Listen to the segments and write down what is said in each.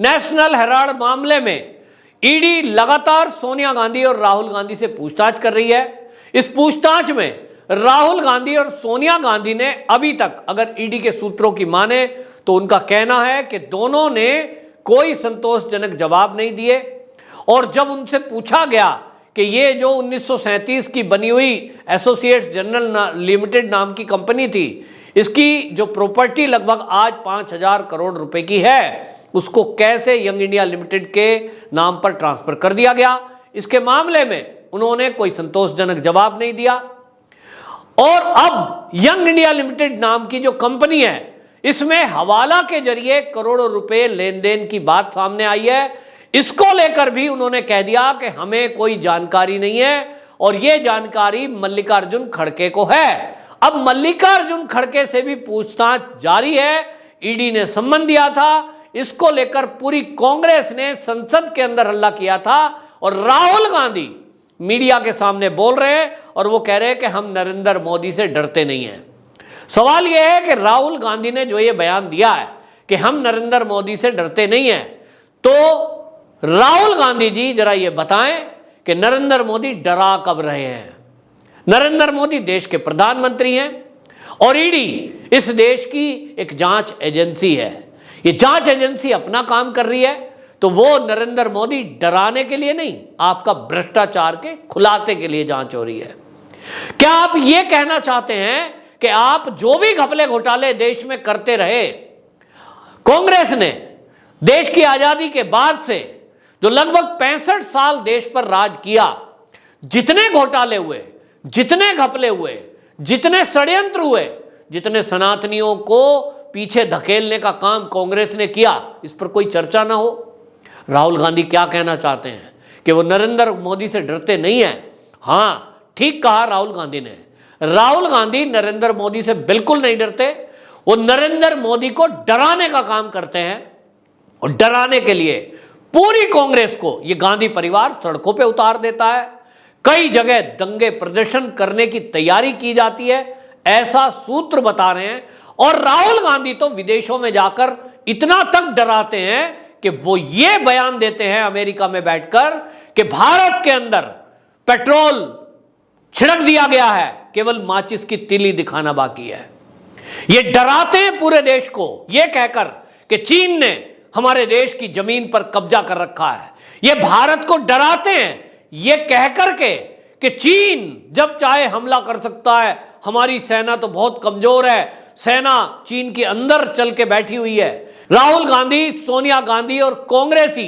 National Herald मामले में ED लगातार सोनिया गांधी और राहुल गांधी से पूछताछ कर रही है। इस पूछताछ में राहुल गांधी और सोनिया गांधी ने अभी तक, अगर ईडी के सूत्रों की माने तो उनका कहना है कि दोनों ने कोई संतोषजनक जवाब नहीं दिए। और जब उनसे पूछा गया कि ये जो 1937 की बनी हुई एसोसिएट्स जनरल लिमिटेड नाम की कंपनी थी, इसकी जो प्रॉपर्टी लगभग आज 5,000 करोड़ रुपए की है, उसको कैसे यंग इंडिया लिमिटेड के नाम पर ट्रांसफर कर दिया गया, इसके मामले में उन्होंने कोई संतोषजनक जवाब नहीं दिया। और अब यंग इंडिया लिमिटेड नाम की जो कंपनी है, इसमें हवाला के जरिए करोड़ों रुपए लेन देन की बात सामने आई है। इसको लेकर भी उन्होंने कह दिया कि हमें कोई जानकारी नहीं है और यह जानकारी मल्लिकार्जुन खड़गे को है। अब मल्लिकार्जुन खड़गे से भी पूछताछ जारी है। ईडी ने सम्मन दिया था, इसको लेकर पूरी कांग्रेस ने संसद के अंदर हल्ला किया था और राहुल गांधी मीडिया के सामने बोल रहे हैं और वो कह रहे हैं कि हम नरेंद्र मोदी से डरते नहीं हैं। सवाल यह है कि राहुल गांधी ने जो ये बयान दिया है कि हम नरेंद्र मोदी से डरते नहीं हैं, तो राहुल गांधी जी जरा ये बताएं कि नरेंद्र मोदी डरा कब रहे हैं। नरेंद्र मोदी देश के प्रधानमंत्री हैं और ईडी इस देश की एक जांच एजेंसी है। ये जांच एजेंसी अपना काम कर रही है, तो वो नरेंद्र मोदी डराने के लिए नहीं, आपका भ्रष्टाचार के खुलासे के लिए जांच हो रही है। क्या आप ये कहना चाहते हैं कि आप जो भी घपले घोटाले देश में करते रहे, कांग्रेस ने देश की आजादी के बाद से जो लगभग 65 साल देश पर राज किया, जितने घोटाले हुए, जितने घपले हुए, जितने षड्यंत्र हुए, जितने सनातनियों को पीछे धकेलने का काम कांग्रेस ने किया, इस पर कोई चर्चा ना हो। राहुल गांधी क्या कहना चाहते हैं कि वो नरेंद्र मोदी से डरते नहीं हैं। हाँ, ठीक कहा राहुल गांधी ने। राहुल गांधी नरेंद्र मोदी से बिल्कुल नहीं डरते। वो नरेंद्र मोदी को डराने का काम करते हैं और डराने के लिए पूरी कांग्रेस को ये गांधी परिवार सड़कों पे उतार देता है। कई जगह दंगे प्रदर्शन करने की तैयारी की जाती है, ऐसा सूत्र बता रहे हैं। और राहुल गांधी तो विदेशों में जाकर इतना तक डराते हैं कि वो ये बयान देते हैं अमेरिका में बैठकर कि भारत के अंदर पेट्रोल छिड़क दिया गया है, केवल माचिस की तीली दिखाना बाकी है। ये डराते हैं पूरे देश को ये कहकर कि चीन ने हमारे देश की जमीन पर कब्जा कर रखा है। ये भारत को डराते हैं ये कहकर के कि चीन जब चाहे हमला कर सकता है, हमारी सेना तो बहुत कमजोर है, सेना चीन के अंदर चल के बैठी हुई है। राहुल गांधी, सोनिया गांधी और कांग्रेस ही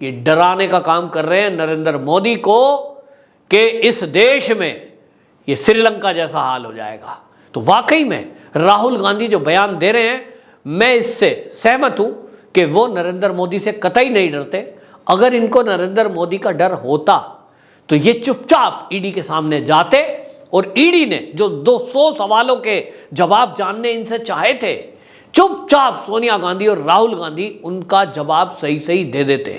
ये डराने का काम कर रहे हैं नरेंद्र मोदी को कि इस देश में ये श्रीलंका जैसा हाल हो जाएगा। तो वाकई में राहुल गांधी जो बयान दे रहे हैं, मैं इससे सहमत हूं कि वो नरेंद्र मोदी से कतई नहीं डरते। अगर इनको नरेंद्र मोदी का डर होता तो ये चुपचाप ईडी के सामने जाते और ईडी ने जो 200 सवालों के जवाब जानने इनसे चाहे थे, चुपचाप सोनिया गांधी और राहुल गांधी उनका जवाब सही सही दे देते।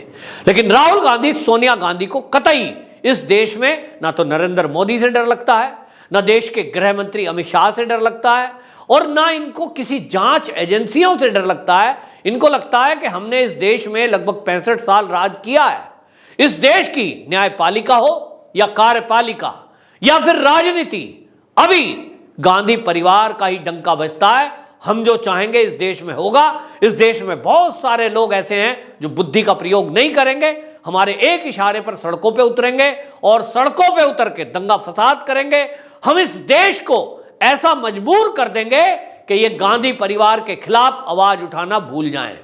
लेकिन राहुल गांधी, सोनिया गांधी को कतई इस देश में ना तो नरेंद्र मोदी से डर लगता है, ना देश के गृह मंत्री अमित शाह से डर लगता है और ना इनको किसी जांच एजेंसियों से डर लगता है। इनको लगता है कि हमने इस देश में लगभग 65 साल राज किया है। इस देश की न्यायपालिका हो या कार्यपालिका या फिर राजनीति, अभी गांधी परिवार का ही डंका बजता है। हम जो चाहेंगे इस देश में होगा। इस देश में बहुत सारे लोग ऐसे हैं जो बुद्धि का प्रयोग नहीं करेंगे, हमारे एक इशारे पर सड़कों पे उतरेंगे और सड़कों पे उतर के दंगा फसाद करेंगे। हम इस देश को ऐसा मजबूर कर देंगे कि ये गांधी परिवार के खिलाफ आवाज उठाना भूल जाएं।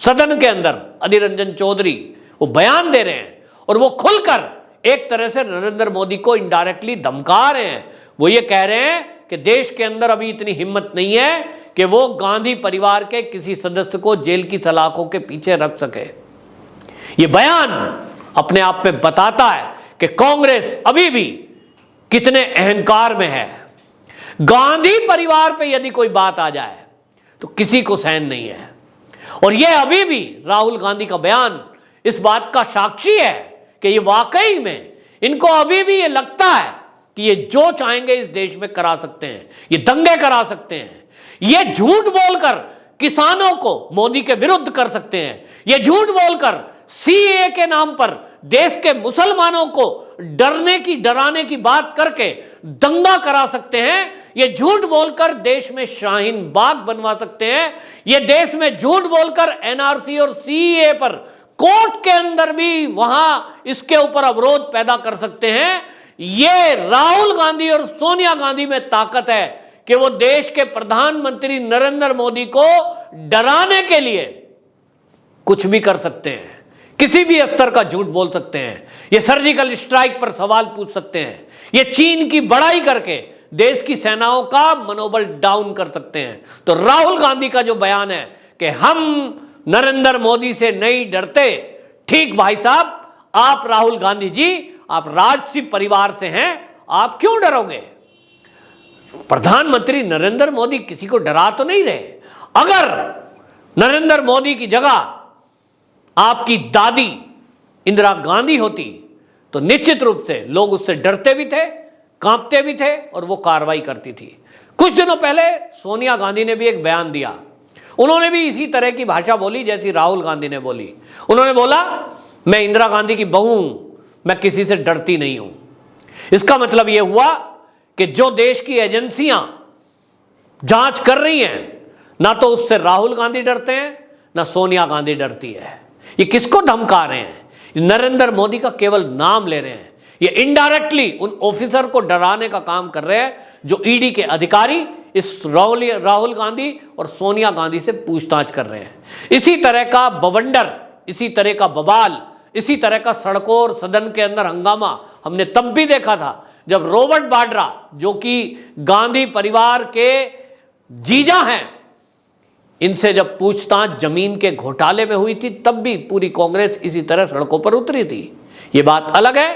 सदन के अंदर अधीर रंजन चौधरी वो बयान दे रहे हैं और वो खुलकर एक तरह से नरेंद्र मोदी को इनडायरेक्टली धमका रहे हैं। वो ये कह रहे हैं कि देश के अंदर अभी इतनी हिम्मत नहीं है कि वो गांधी परिवार के किसी सदस्य को जेल की सलाखों के पीछे रख सके। ये बयान अपने आप में बताता है कि कांग्रेस अभी भी कितने अहंकार में है। गांधी परिवार पे यदि कोई बात आ जाए तो किसी को सहन नहीं है। और यह अभी भी राहुल गांधी का बयान इस बात का साक्षी है कि ये वाकई में इनको अभी भी ये लगता है कि ये जो चाहेंगे इस देश में करा सकते हैं, ये दंगे करा सकते हैं। ये झूठ बोलकर किसानों को मोदी के विरुद्ध कर सकते हैं। ये झूठ बोलकर सीएए के नाम पर देश के मुसलमानों को डराने की बात करके दंगा करा सकते हैं। ये झूठ बोलकर देश में शाहीन बाग बनवा सकते हैं। ये देश में झूठ बोलकर एनआरसी और सीएए पर कोर्ट के अंदर भी वहां इसके ऊपर अवरोध पैदा कर सकते हैं। ये राहुल गांधी और सोनिया गांधी में ताकत है कि वो देश के प्रधानमंत्री नरेंद्र मोदी को डराने के लिए कुछ भी कर सकते हैं, किसी भी स्तर का झूठ बोल सकते हैं। ये सर्जिकल स्ट्राइक पर सवाल पूछ सकते हैं, ये चीन की बड़ाई करके देश की सेनाओं का मनोबल डाउन कर सकते हैं। तो राहुल गांधी का जो बयान है कि हम नरेंद्र मोदी से नहीं डरते, ठीक भाई साहब, आप राहुल गांधी जी, आप राजसी परिवार से हैं, आप क्यों डरोगे? प्रधानमंत्री नरेंद्र मोदी किसी को डरा तो नहीं रहे। अगर नरेंद्र मोदी की जगह आपकी दादी इंदिरा गांधी होती तो निश्चित रूप से लोग उससे डरते भी थे, कांपते भी थे और वो कार्रवाई करती थी। कुछ दिनों पहले सोनिया गांधी ने भी एक बयान दिया। उन्होंने भी इसी तरह की भाषा बोली जैसी राहुल गांधी ने बोली। उन्होंने बोला, मैं इंदिरा गांधी की बहू हूं, मैं किसी से डरती नहीं हूं। इसका मतलब यह हुआ कि जो देश की एजेंसियां जांच कर रही हैं, ना तो उससे राहुल गांधी डरते हैं, ना सोनिया गांधी डरती है। ये किसको धमका रहे हैं? नरेंद्र मोदी का केवल नाम ले रहे हैं। ये इनडायरेक्टली उन ऑफिसर को डराने का काम कर रहे हैं जो ईडी के अधिकारी इस राहुल गांधी और सोनिया गांधी से पूछताछ कर रहे हैं। इसी तरह का बवंडर, इसी तरह का बवाल, इसी तरह का सड़कों और सदन के अंदर हंगामा हमने तब भी देखा था जब रॉबर्ट वाड्रा, जो कि गांधी परिवार के जीजा हैं, इनसे जब पूछताछ जमीन के घोटाले में हुई थी, तब भी पूरी कांग्रेस इसी तरह सड़कों पर उतरी थी। यह बात अलग है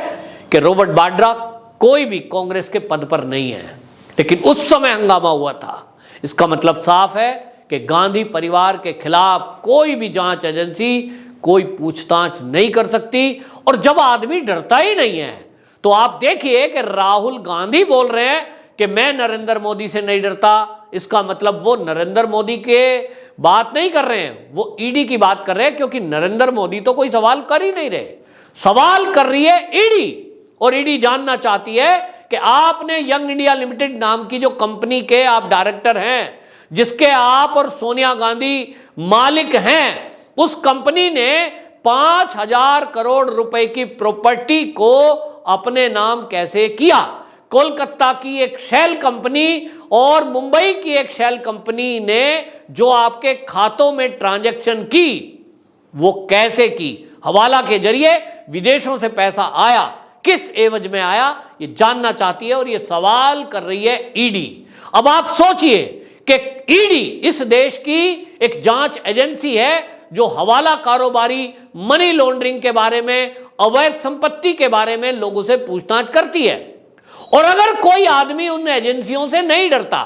कि रॉबर्ट वाड्रा कोई भी कांग्रेस के पद पर नहीं है, लेकिन उस समय हंगामा हुआ था। इसका मतलब साफ है कि गांधी परिवार के खिलाफ कोई भी जांच एजेंसी कोई पूछताछ नहीं कर सकती। और जब आदमी डरता ही नहीं है तो आप देखिए कि राहुल गांधी बोल रहे हैं कि मैं नरेंद्र मोदी से नहीं डरता। इसका मतलब वो नरेंद्र मोदी के बात नहीं कर रहे हैं, वो ईडी की बात कर रहे हैं, क्योंकि नरेंद्र मोदी तो कोई सवाल कर ही नहीं रहे। सवाल कर रही है ईडी, और ईडी जानना चाहती है कि आपने यंग इंडिया लिमिटेड नाम की जो कंपनी के आप डायरेक्टर हैं, जिसके आप और सोनिया गांधी मालिक हैं, उस कंपनी ने 5,000 करोड़ रुपए की प्रॉपर्टी को अपने नाम कैसे किया? कोलकाता की एक शेल कंपनी और मुंबई की एक शेल कंपनी ने जो आपके खातों में ट्रांजैक्शन की, वो कैसे की? हवाला के जरिए विदेशों से पैसा आया, किस एवज में आया, ये जानना चाहती है और ये सवाल कर रही है ईडी। अब आप सोचिए कि ईडी इस देश की एक जांच एजेंसी है जो हवाला कारोबारी, मनी लॉन्ड्रिंग के बारे में, अवैध संपत्ति के बारे में लोगों से पूछताछ करती है। और अगर कोई आदमी उन एजेंसियों से नहीं डरता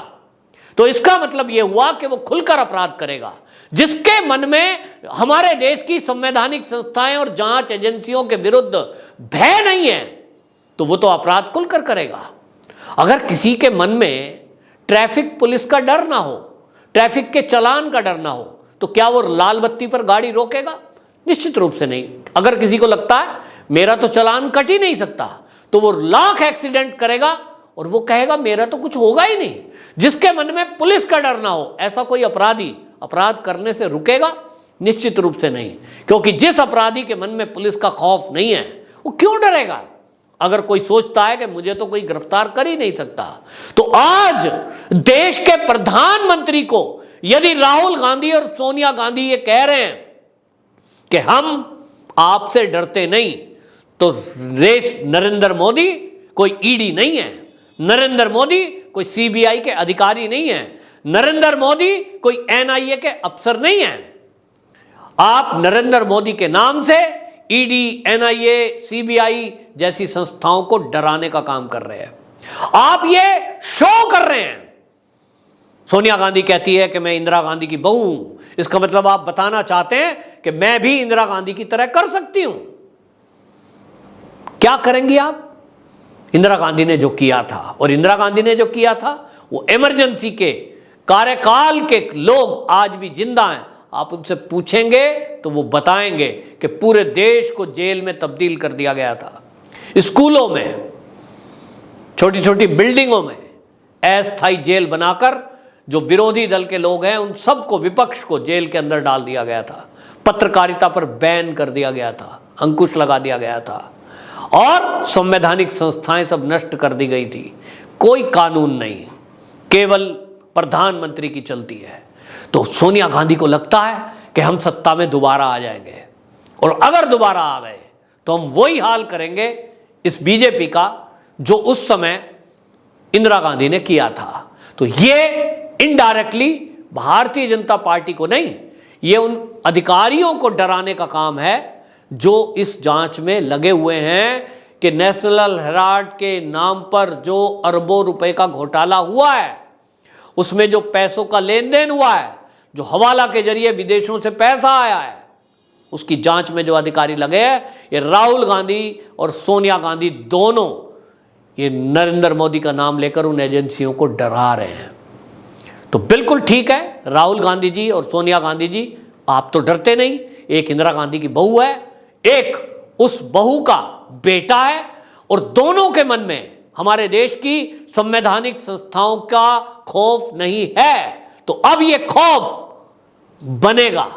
तो इसका मतलब यह हुआ कि वो खुलकर अपराध करेगा। जिसके मन में हमारे देश की संवैधानिक संस्थाएं और जांच एजेंसियों के विरुद्ध भय नहीं है तो वो तो अपराध खुलकर करेगा। अगर किसी के मन में ट्रैफिक पुलिस का डर ना हो, ट्रैफिक के चालान का डर ना हो, तो क्या वो लाल बत्ती पर गाड़ी रोकेगा? निश्चित रूप से नहीं। अगर किसी को लगता है मेरा तो चालान कट ही नहीं सकता, तो वो लाख एक्सीडेंट करेगा और वो कहेगा मेरा तो कुछ होगा ही नहीं। जिसके मन में पुलिस का डर ना हो, ऐसा कोई अपराधी अपराध करने से रुकेगा? निश्चित रूप से नहीं। क्योंकि जिस अपराधी के मन में पुलिस का खौफ नहीं है, वो क्यों डरेगा? अगर कोई सोचता है कि मुझे तो कोई गिरफ्तार कर ही नहीं सकता, तो आज देश के प्रधानमंत्री को यदि राहुल गांधी और सोनिया गांधी ये कह रहे हैं कि हम आपसे डरते नहीं, तो देश नरेंद्र मोदी कोई ईडी नहीं है, नरेंद्र मोदी कोई सीबीआई के अधिकारी नहीं है, नरेंद्र मोदी कोई एनआईए के अफसर नहीं है। आप नरेंद्र मोदी के नाम से ईडी, एनआईए, सीबीआई जैसी संस्थाओं को डराने का काम कर रहे हैं। आप ये शो कर रहे हैं। सोनिया गांधी कहती है कि मैं इंदिरा गांधी की बहू हूं, इसका मतलब आप बताना चाहते हैं कि मैं भी इंदिरा गांधी की तरह कर सकती हूं। क्या करेंगी आप? इंदिरा गांधी ने जो किया था, और इंदिरा गांधी ने जो किया था वो इमरजेंसी के कार्यकाल के लोग आज भी जिंदा हैं, आप उनसे पूछेंगे तो वो बताएंगे कि पूरे देश को जेल में तब्दील कर दिया गया था। स्कूलों में, छोटी छोटी बिल्डिंगों में अस्थायी जेल बनाकर जो विरोधी दल के लोग हैं उन सबको, विपक्ष को जेल के अंदर डाल दिया गया था। पत्रकारिता पर बैन कर दिया गया था, अंकुश लगा दिया गया था और संवैधानिक संस्थाएं सब नष्ट कर दी गई थी। कोई कानून नहीं, केवल प्रधानमंत्री की चलती है। तो सोनिया गांधी को लगता है कि हम सत्ता में दोबारा आ जाएंगे, और अगर दोबारा आ गए तो हम वही हाल करेंगे इस बीजेपी का जो उस समय इंदिरा गांधी ने किया था। तो ये इनडायरेक्टली भारतीय जनता पार्टी को नहीं, ये उन अधिकारियों को डराने का काम है जो इस जांच में लगे हुए हैं कि नेशनल हेराल्ड के नाम पर जो अरबों रुपए का घोटाला हुआ है, उसमें जो पैसों का लेन देन हुआ है, जो हवाला के जरिए विदेशों से पैसा आया है, उसकी जांच में जो अधिकारी लगे हैं, ये राहुल गांधी और सोनिया गांधी दोनों ये नरेंद्र मोदी का नाम लेकर उन एजेंसियों को डरा रहे हैं। तो बिल्कुल ठीक है, राहुल गांधी जी और सोनिया गांधी जी, आप तो डरते नहीं। एक इंदिरा गांधी की बहू है, एक उस बहू का बेटा है, और दोनों के मन में हमारे देश की संवैधानिक संस्थाओं का खौफ नहीं है। तो अब ये खौफ बनेगा।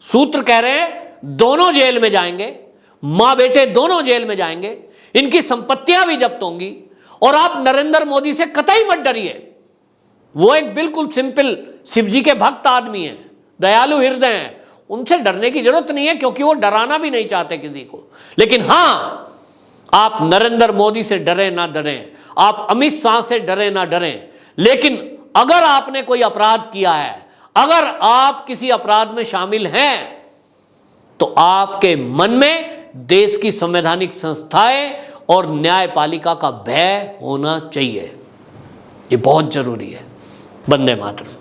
सूत्र कह रहे हैं दोनों जेल में जाएंगे, मां बेटे दोनों जेल में जाएंगे, इनकी संपत्तियां भी जब्त होंगी। और आप नरेंद्र मोदी से कतई मत डरिए, वो एक बिल्कुल सिंपल शिव जी के भक्त आदमी हैं, दयालु हृदय हैं, उनसे डरने की जरूरत नहीं है, क्योंकि वो डराना भी नहीं चाहते किसी को। लेकिन हां, आप नरेंद्र मोदी से डरें ना डरें, आप अमित शाह से डरें ना डरें, लेकिन अगर आपने कोई अपराध किया है, अगर आप किसी अपराध में शामिल हैं, तो आपके मन में देश की संवैधानिक संस्थाएं और न्यायपालिका का भय होना चाहिए। ये बहुत जरूरी है। वंदे मातरम।